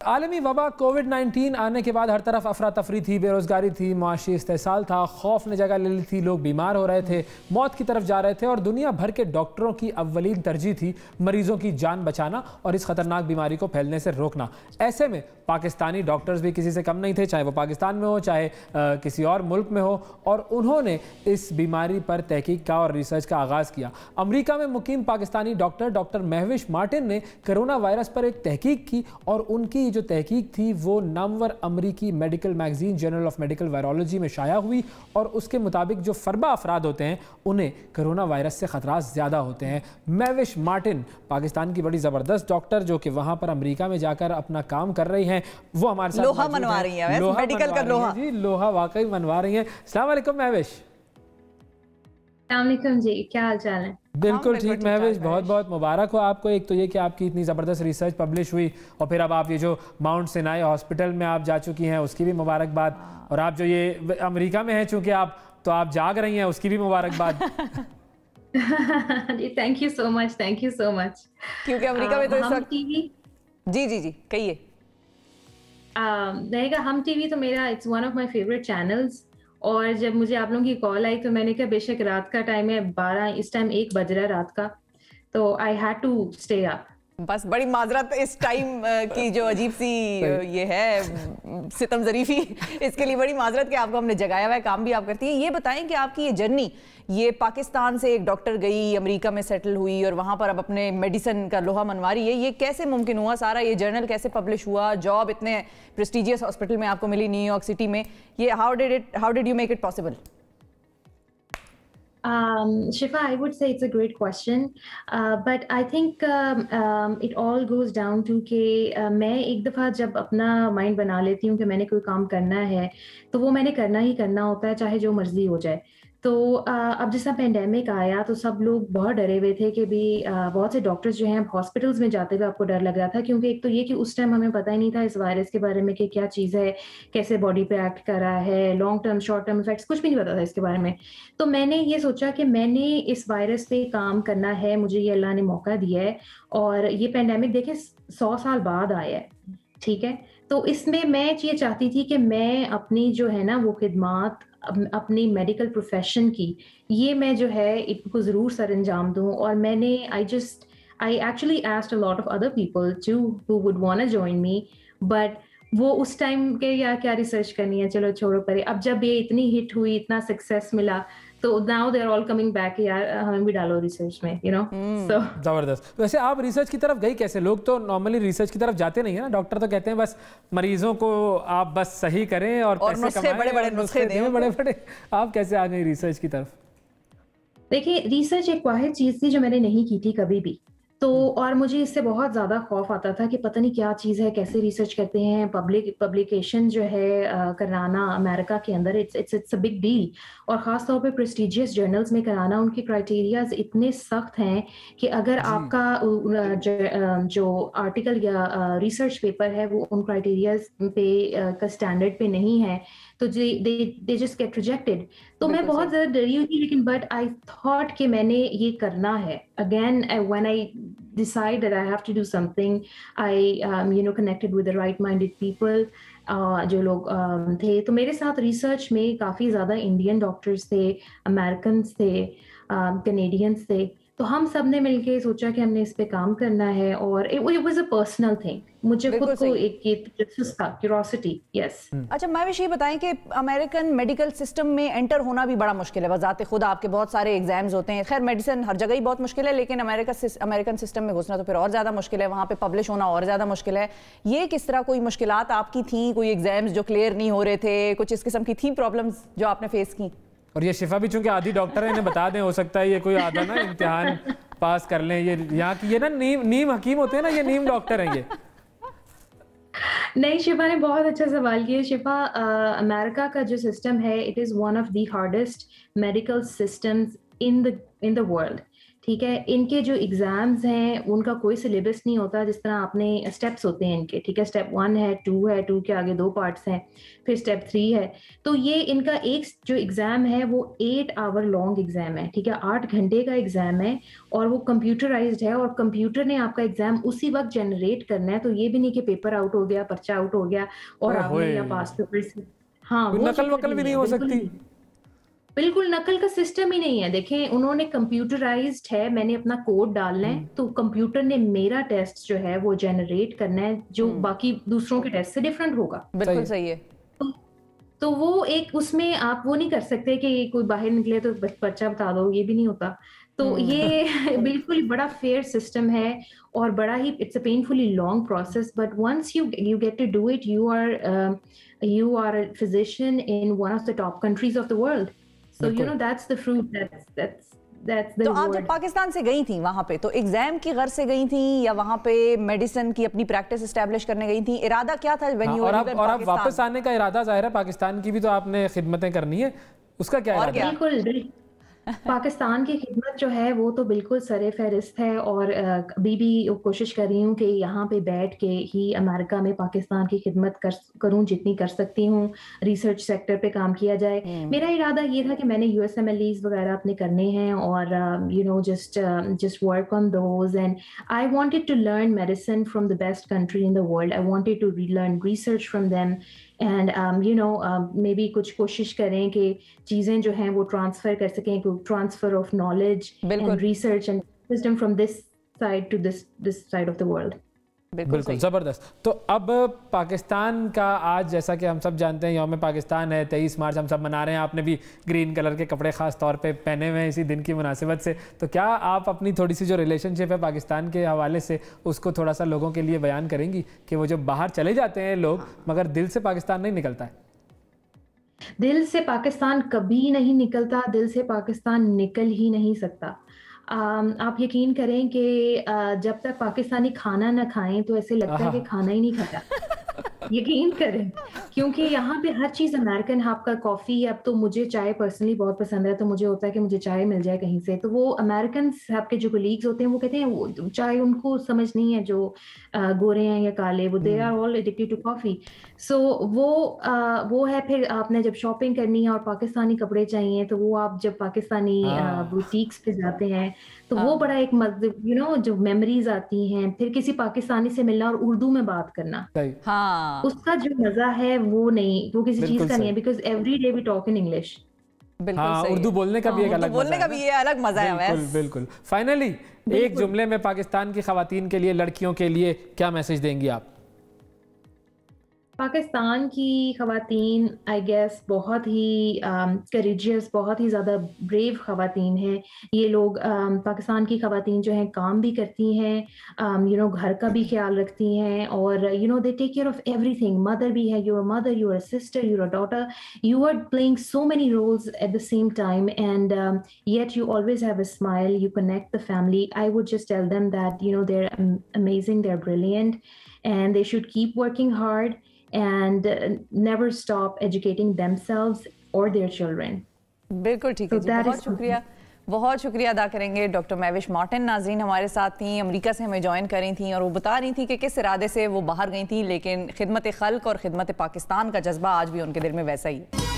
आलमी वबा कोविड-19 आने के बाद हर तरफ अफरा तफरी थी, बेरोजगारी थी, माशी इस्तेसाल था, खौफ ने जगह ले ली थी, लोग बीमार हो रहे थे, मौत की तरफ जा रहे थे और दुनिया भर के डॉक्टरों की अव्वलीन तरजीह थी मरीजों की जान बचाना और इस खतरनाक बीमारी को फैलने से रोकना। ऐसे में पाकिस्तानी डॉक्टर्स भी किसी से कम नहीं थे, चाहे वो पाकिस्तान में हो चाहे किसी और मुल्क में हो, और उन्होंने इस बीमारी पर तहकीक का और रिसर्च का आगाज़ किया। अमेरिका में मुकीम पाकिस्तानी डॉक्टर महविश मार्टिन ने कोरोना वायरस पर एक तहकीक की और उनकी जो तहकीक थी वो नामवर अमरीकी medical magazine journal of medical virology में शाया हुई और उसके मुताबिक जो फरबा अफराद होते हैं उन्हें कोरोना वायरस से खतरा ज़्यादा होते हैं। महविश मार्टिन पाकिस्तान की बड़ी ज़बरदस्त डॉक्टर जो कि वहाँ पर अमरीका में जाकर अपना काम कर रही हैं, वो हमारे साथ लोहा मनवा रही हैं, मेडिकल का लोहा जी, लोहा वाकई मनवा रही हैं। अस्सलाम वालेकुम महविश। जी, क्या हाल चाल है? बिल्कुल ठीक महविश, बहुत बहुत मुबारक हो आपको। एक तो ये कि आपकी इतनी ज़बरदस्त रिसर्च पब्लिश हुई और फिर अब आप ये जो माउंट सिनाई हॉस्पिटल में आप जा चुकी हैं उसकी भी मुबारकबाद, और आप जो ये अमेरिका में हैं चूँकि आप तो आप जाग रही हैं उसकी भी मुबारकबाद। Thank you so much, thank you so much. क्योंकि अमेरिका में तो इस वक्त जी कहिए। रहेगा हम टीवी तो मेरा it's one of my favourite channels, और जब मुझे आप लोगों की कॉल आई तो मैंने कहा बेशक रात का टाइम है, 12 इस टाइम 1 बज रहा है रात का, तो I had to stay up. बस बड़ी माजरत इस टाइम की जो अजीब सी ये है सितम ज़रीफ़ी, इसके लिए बड़ी माजरत कि आपको हमने जगाया हुआ है, काम भी आप करती हैं। ये बताएं कि आपकी ये जर्नी, ये पाकिस्तान से एक डॉक्टर गई, अमेरिका में सेटल हुई और वहाँ पर अब अपने मेडिसिन का लोहा मनवा रही है, ये कैसे मुमकिन हुआ? सारा ये जर्नल कैसे पब्लिश हुआ? जॉब इतने प्रेस्टिजियस हॉस्पिटल में आपको मिली न्यूयॉर्क सिटी में, ये how did you make it possible? Shifa, I would say it's a great question, but I think it all goes down to कि मैं एक दफ़ा जब अपना माइंड बना लेती हूँ कि मैंने कोई काम करना है तो वो मैंने करना ही करना होता है, चाहे जो मर्जी हो जाए। तो अब जैसा पेंडेमिक आया तो सब लोग बहुत डरे हुए थे कि भी बहुत से डॉक्टर्स जो हैं हॉस्पिटल्स में जाते हुए आपको डर लग रहा था, क्योंकि एक तो ये कि उस टाइम हमें पता ही नहीं था इस वायरस के बारे में कि क्या चीज़ है, कैसे बॉडी पे एक्ट कर रहा है, long term short term effects कुछ भी नहीं पता था इसके बारे में। तो मैंने ये सोचा कि मैंने इस वायरस पे काम करना है, मुझे ये अल्लाह ने मौका दिया है, और ये पेंडेमिक देखें 100 साल बाद आया है, ठीक है। तो इसमें मैं ये चाहती थी कि मैं अपनी जो है ना वो खिदमात अपनी मेडिकल प्रोफेशन की, ये मैं जो है इनको ज़रूर सर अंजाम दूँ। और मैंने I actually asked a lot of other people to who would want to join me, but वो उस टाइम के यार क्या रिसर्च करनी है, चलो छोड़ो परे। अब जब ये इतनी हिट हुई, इतना सक्सेस मिला, तो now they are all coming back, यार हमें भी डालो रिसर्च में, यू नो। सो जबरदस्त। वैसे आप रिसर्च की तरफ गई कैसे? लोग तो नॉर्मली रिसर्च की तरफ जाते नहीं है ना, डॉक्टर तो कहते हैं बस मरीजों को आप बस सही करें और पैसे कमाएं, बड़े-बड़े नुस्खे दें, बड़े-बड़े। आप कैसे आ गई रिसर्च की तरफ? देखिए, रिसर्च एक वाहिद चीज़ थी जो मैंने नहीं की थी कभी भी, तो और मुझे इससे बहुत ज़्यादा खौफ आता था कि पता नहीं क्या चीज़ है, कैसे रिसर्च करते हैं, पब्लिकेशन जो है कराना अमेरिका के अंदर इट्स अ बिग डील, और ख़ास तौर पे प्रेस्टिजियस जर्नल्स में कराना, उनके क्राइटेरियाज इतने सख्त हैं कि अगर आपका जो आर्टिकल या रिसर्च पेपर है वो उन क्राइटेरियाज पे का स्टैंडर्ड पे नहीं है तो दे जस्ट गेट रिजेक्टेड। तो मैं बहुत ज़्यादा डरी हुई थी, लेकिन बट आई थॉट कि मैंने ये करना है। Again when I decide that I have to do something, I connected with the right-minded people, जो लोग थे। तो मेरे साथ रिसर्च में काफ़ी ज़्यादा इंडियन डॉक्टर्स थे, अमेरिकन्स थे, कनेडियंस थे, तो हम सब ने मिलके सोचा कि हमने इस पे काम करना है, और it was a personal thing, मुझे खुद को एक क्यूरियोसिटी। यस। अच्छा महविश, ये बताएं कि अमेरिकन मेडिकल सिस्टम में एंटर होना भी बड़ा मुश्किल है, वजाते खुद आपके बहुत सारे एग्जाम्स होते हैं। खैर मेडिसिन हर जगह ही बहुत मुश्किल है, लेकिन अमेरिकन सिस्टम में घुसना तो फिर और ज़्यादा मुश्किल है, वहाँ पे पब्लिश होना और ज़्यादा मुश्किल है। ये किस तरह कोई मुश्किलात आपकी थी? कोई एग्जाम्स जो क्लियर नहीं हो रहे थे, कुछ इस किस्म की थी प्रॉब्लम्स जो आपने फेस की? और ये शिफा भी चूंकि आधी डॉक्टर है, इन्हें बता दें, हो सकता है ये कोई आधा ना इम्तिहान पास कर लें। ये यहाँ की ये ना नीम हकीम होते हैं ना, ये नीम डॉक्टर हैं ये। नहीं, शिफा ने बहुत अच्छा सवाल किया। शिफा, अमेरिका का जो सिस्टम है, it is one of the hardest medical systems in the world, ठीक है। इनके जो एग्जाम्स हैं उनका कोई सिलेबस नहीं होता, जिस तरह आपने स्टेप्स होते हैं इनके, ठीक है। स्टेप 1 है, 2 है, 2 के आगे 2 पार्ट्स हैं, फिर स्टेप 3 है। तो ये इनका एक जो एग्जाम है वो 8 आवर लॉन्ग एग्जाम है, ठीक है। 8 घंटे का एग्जाम है और वो कंप्यूटराइज्ड है और कंप्यूटर ने आपका एग्जाम उसी वक्त जनरेट करना है। तो ये भी नहीं कि पेपर आउट हो गया, पर्चा आउट हो गया और आपने या पास पेपर से, हाँ, वो नकल वकल भी नहीं हो सकती। बिल्कुल नकल का सिस्टम ही नहीं है। देखें, उन्होंने कंप्यूटराइज्ड है, मैंने अपना कोड डालना है तो कंप्यूटर ने मेरा टेस्ट जो है वो जनरेट करना है, जो बाकी दूसरों के टेस्ट से डिफरेंट होगा। बिल्कुल सही है। तो वो एक उसमें आप वो नहीं कर सकते कि कोई बाहर निकले तो पर्चा बता दो, ये भी नहीं होता। तो ये बिल्कुल बड़ा फेयर सिस्टम है और बड़ा ही, it's a painfully long process, but once you get to do it, you are a physician in one of the top countries of the world. So you know that's the fruit, that's the तो आप जब पाकिस्तान से गई थी वहां पे, तो exam की गर्ज से गई थी या वहां पे मेडिसिन की अपनी प्रैक्टिस एस्टैब्लिश करने गई थी? इरादा क्या था व्हेन यू वर इन पाकिस्तान? और आप वापस आने का इरादा जाहिर है, पाकिस्तान की भी तो आपने खिदमतें करनी है, उसका क्या इरादा? बिल्कुल पाकिस्तान की खिदमत जो है वो तो बिल्कुल सरे फहरिस्त है और अभी भी कोशिश कर रही हूँ कि यहाँ पे बैठ के ही अमेरिका में पाकिस्तान की खिदमत करूँ जितनी कर सकती हूँ, रिसर्च सेक्टर पे काम किया जाए। मेरा इरादा ये था कि मैंने USMLEs वगैरह अपने करने हैं और you know just work on those, and I wanted to learn medicine from the best country in the world. I wanted to learn research from them and you know maybe कुछ कोशिश करें कि चीज़ें जो हैं वो transfer कर सकें, transfer of knowledge and research and wisdom from this side to this side of the world. बिल्कुल ज़बरदस्त। तो अब पाकिस्तान का आज, जैसा कि हम सब जानते हैं, यौम पाकिस्तान है, 23 मार्च हम सब मना रहे हैं। आपने भी ग्रीन कलर के कपड़े ख़ास तौर पे पहने हुए हैं इसी दिन की मुनासिबत से। तो क्या आप अपनी थोड़ी सी जो रिलेशनशिप है पाकिस्तान के हवाले से उसको थोड़ा सा लोगों के लिए बयान करेंगी कि वो जो बाहर चले जाते हैं लोग, मगर दिल से पाकिस्तान नहीं निकलता है? दिल से पाकिस्तान कभी नहीं निकलता, दिल से पाकिस्तान निकल ही नहीं सकता। आप यकीन करें कि जब तक पाकिस्तानी खाना ना खाएं तो ऐसे लगता है कि खाना ही नहीं खाता। यकीन करें, क्योंकि यहाँ पे हर चीज़ अमेरिकन। आपका कॉफ़ी, अब तो मुझे चाय पर्सनली बहुत पसंद है, तो मुझे होता है कि मुझे चाय मिल जाए कहीं से। तो वो अमेरिकन आपके जो कलीग्स होते हैं वो कहते हैं वो चाय उनको समझ नहीं है, जो गोरे हैं या काले, वो they are all addicted to coffee. So वो है। फिर आपने जब शॉपिंग करनी है और पाकिस्तानी कपड़े चाहिए तो वो आप जब पाकिस्तानी बुटीक्स पे जाते हैं तो वो बड़ा एक यू नो जो मेमोरीज आती हैं। फिर किसी पाकिस्तानी से मिलना और उर्दू में बात करना, हाँ, उसका जो मजा है वो नहीं, वो किसी चीज का नहीं है, because every day we talk in English. हाँ, उर्दू बोलने का भी एक अलग बोलने का भी ये अलग मजा है। बिल्कुल बिल्कुल। फाइनली एक जुमले में पाकिस्तान की खवातीन के लिए, लड़कियों के लिए क्या मैसेज देंगी आप? पाकिस्तान की खवातीन आई गेस बहुत ही करेजियस, बहुत ही ज़्यादा ब्रेव खवातीन हैं। ये लोग पाकिस्तान की खवातीन जो हैं काम भी करती हैं, यू नो घर का भी ख्याल रखती हैं और you know they take care of everything. Mother भी है, your mother, your sister, your daughter, you are playing so many roles at the same time and yet you always have a smile, you connect the family. I would just tell them that you know they are amazing, they are brilliant and they should keep working hard and never stop educating themselves or their children. बिल्कुल ठीक है जी, बहुत शुक्रिया, बहुत शुक्रिया अदा करेंगे। Doctor Mahwish Martin नाज़रीन हमारे साथ थी, अमेरिका से हमें ज्वाइन कर रही थी और वो बता रही थी कि किस इरादे से वो बाहर गई थी, लेकिन खिदमत खल्क और खिदमत पाकिस्तान का जज्बा आज भी उनके दिल में वैसा ही है।